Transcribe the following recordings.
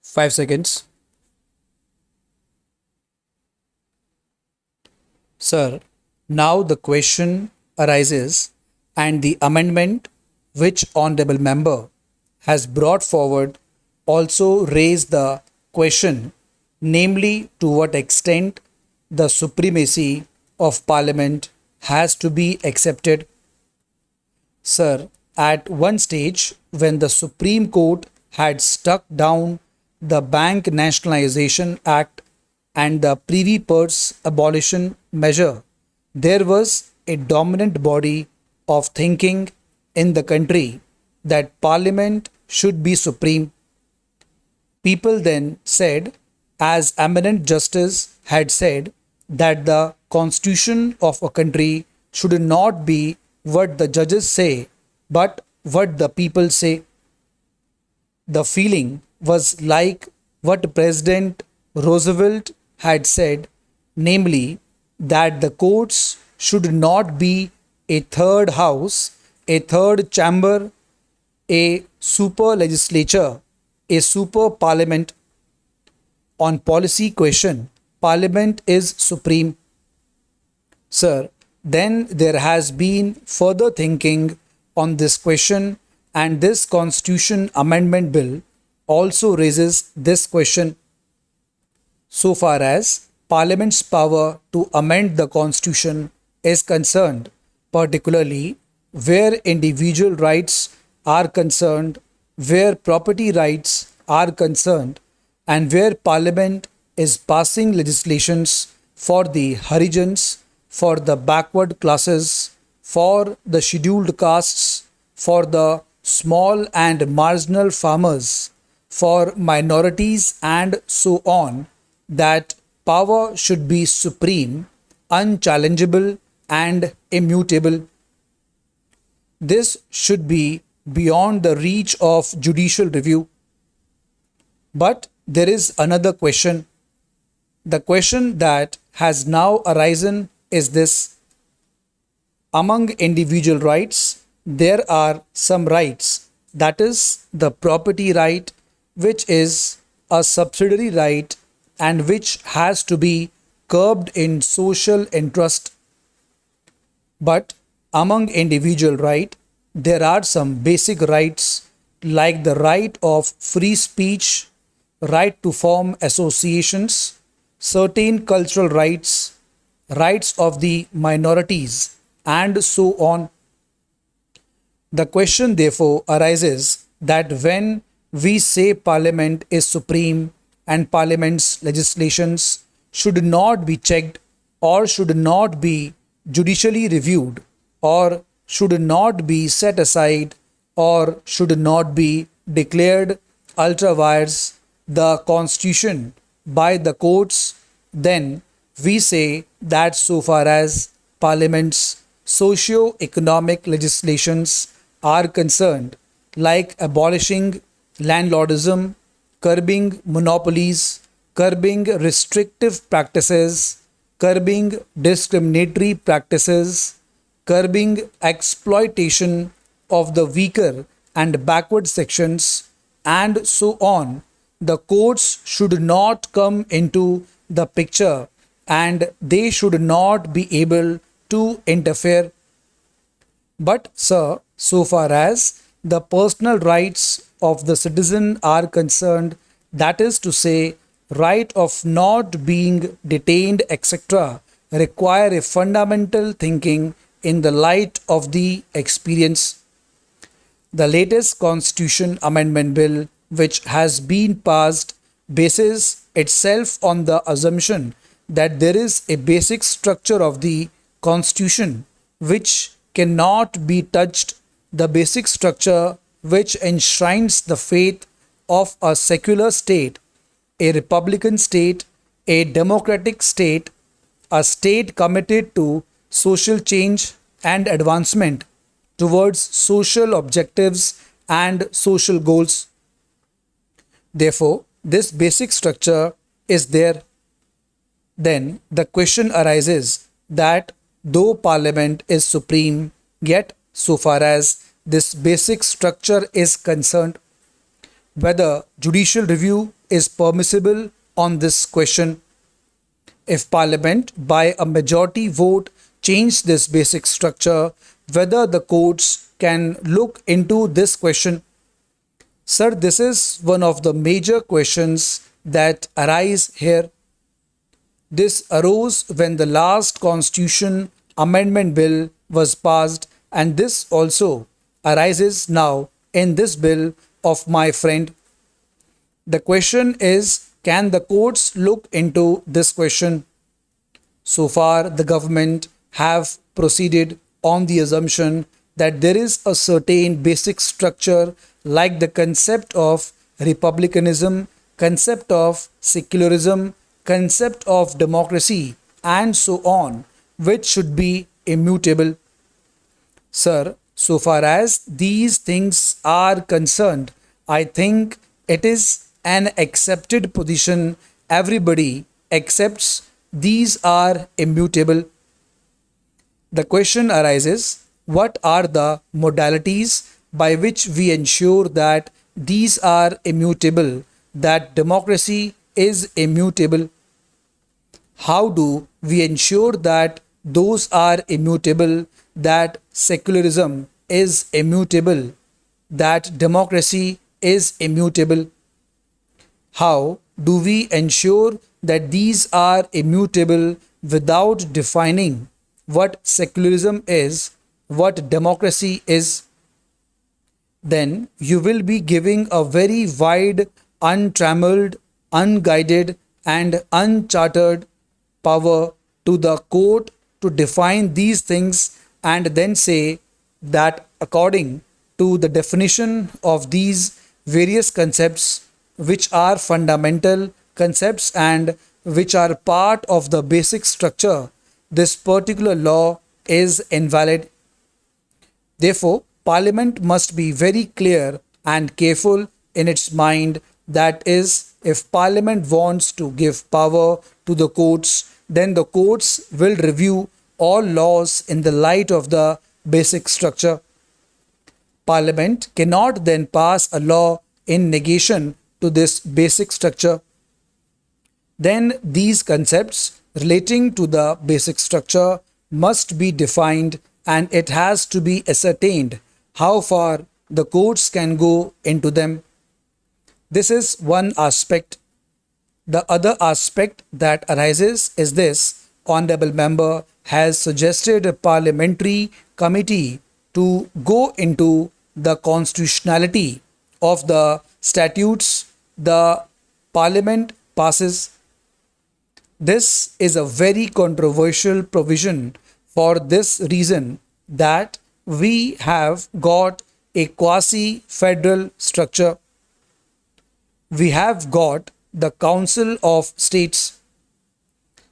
5 seconds. Sir, now the question arises, and the amendment which Honorable Member has brought forward also raised the question, namely, to what extent the supremacy of Parliament has to be accepted. Sir, at one stage, when the Supreme Court had struck down the Bank Nationalization Act and the Privy Purse abolition measure, there was a dominant body of thinking in the country that Parliament should be supreme. People then said, as eminent justice had said, that the constitution of a country should not be what the judges say, but what the people say. The feeling was like what President Roosevelt had said, namely, that the courts should not be a third house, a third chamber, a super legislature, a super parliament. On policy question, parliament is supreme. Sir, then there has been further thinking on this question, and this Constitution Amendment Bill also raises this question so far as Parliament's power to amend the Constitution is concerned, particularly where individual rights are concerned, where property rights are concerned, and where Parliament is passing legislations for the Harijans, for the backward classes, for the scheduled castes, for the small and marginal farmers, for minorities, and so on, that power should be supreme, unchallengeable, and immutable. This should be beyond the reach of judicial review. But there is another question. The question that has now arisen is this: among individual rights, there are some rights, that is, the property right, which is a subsidiary right and which has to be curbed in social interest. But among individual right, there are some basic rights like the right of free speech, right to form associations, certain cultural rights, rights of the minorities, and so on. The question therefore arises that when we say Parliament is supreme and Parliament's legislations should not be checked or should not be judicially reviewed or should not be set aside or should not be declared ultra vires the constitution by the courts, then we say that so far as Parliament's socio-economic legislations are concerned, like abolishing landlordism, curbing monopolies, curbing restrictive practices, curbing discriminatory practices, curbing exploitation of the weaker and backward sections, and so on, the courts should not come into the picture and they should not be able to interfere. But, sir, so far as the personal rights of the citizen are concerned, that is to say, right of not being detained, etc., require a fundamental thinking in the light of the experience. The latest Constitution Amendment Bill, which has been passed, bases itself on the assumption that there is a basic structure of the Constitution which cannot be touched, the basic structure which enshrines the faith of a secular state, a republican state, a democratic state, a state committed to social change and advancement towards social objectives and social goals. Therefore, this basic structure is there. Then the question arises that though Parliament is supreme, yet so far as this basic structure is concerned, whether judicial review is permissible on this question. If Parliament, by a majority vote, change this basic structure, whether the courts can look into this question. Sir, this is one of the major questions that arise here. This arose when the last Constitution Amendment Bill was passed, and this also arises now in this bill of my friend. The question is, can the courts look into this question? So far, the government have proceeded on the assumption that there is a certain basic structure like the concept of republicanism, concept of secularism, concept of democracy, and so on, which should be immutable. Sir, so far as these things are concerned, I think it is an accepted position. Everybody accepts these are immutable. The question arises, what are the modalities by which we ensure that these are immutable, that democracy is immutable? How do we ensure that those are immutable, that secularism is immutable, that democracy is immutable? How do we ensure that these are immutable without defining what secularism is, what democracy is? Then you will be giving a very wide, untrammeled, unguided, and unchartered power to the court to define these things and then say that according to the definition of these various concepts, which are fundamental concepts and which are part of the basic structure, this particular law is invalid. Therefore, Parliament must be very clear and careful in its mind. That is, if Parliament wants to give power to the courts, then the courts will review all laws in the light of the basic structure. Parliament cannot then pass a law in negation to this basic structure. Then these concepts relating to the basic structure must be defined, and it has to be ascertained how far the courts can go into them. This is one aspect. The other aspect that arises is this: Honorable Member has suggested a parliamentary committee to go into the constitutionality of the statutes the Parliament passes. This is a very controversial provision for this reason that we have got a quasi federal structure. We have got the Council of States.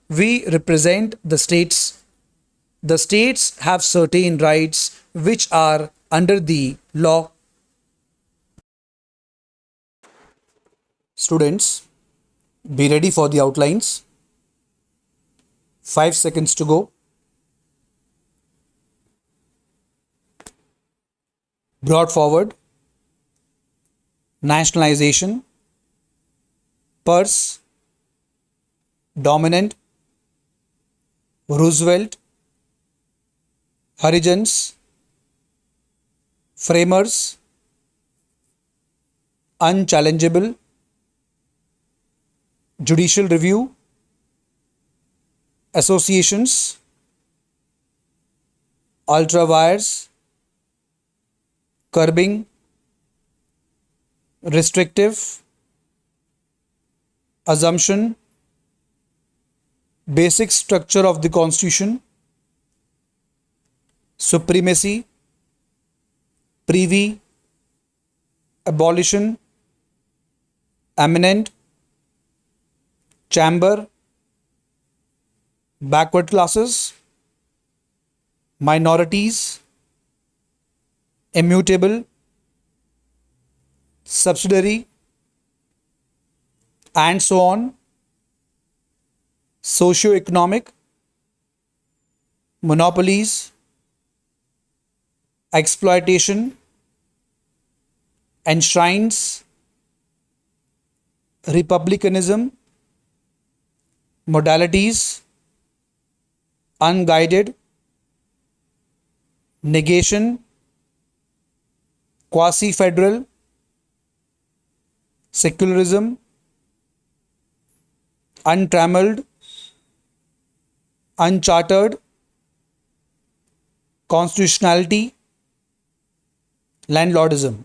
We represent the states. The states have certain rights which are under the law. Students, be ready for the outlines. 5 seconds to go. Brought forward: nationalization, purse, dominant, Roosevelt, Harijans, framers, unchallengeable, judicial review, associations, ultrawires, curbing, restrictive, assumption, basic structure of the Constitution, supremacy, privy, abolition, eminent, chamber, backward classes, minorities, immutable, subsidiary, and so on, socio-economic, monopolies, exploitation, enshrines, republicanism, modalities, unguided, negation, quasi federal, secularism, untrammeled, unchartered, constitutionality, landlordism.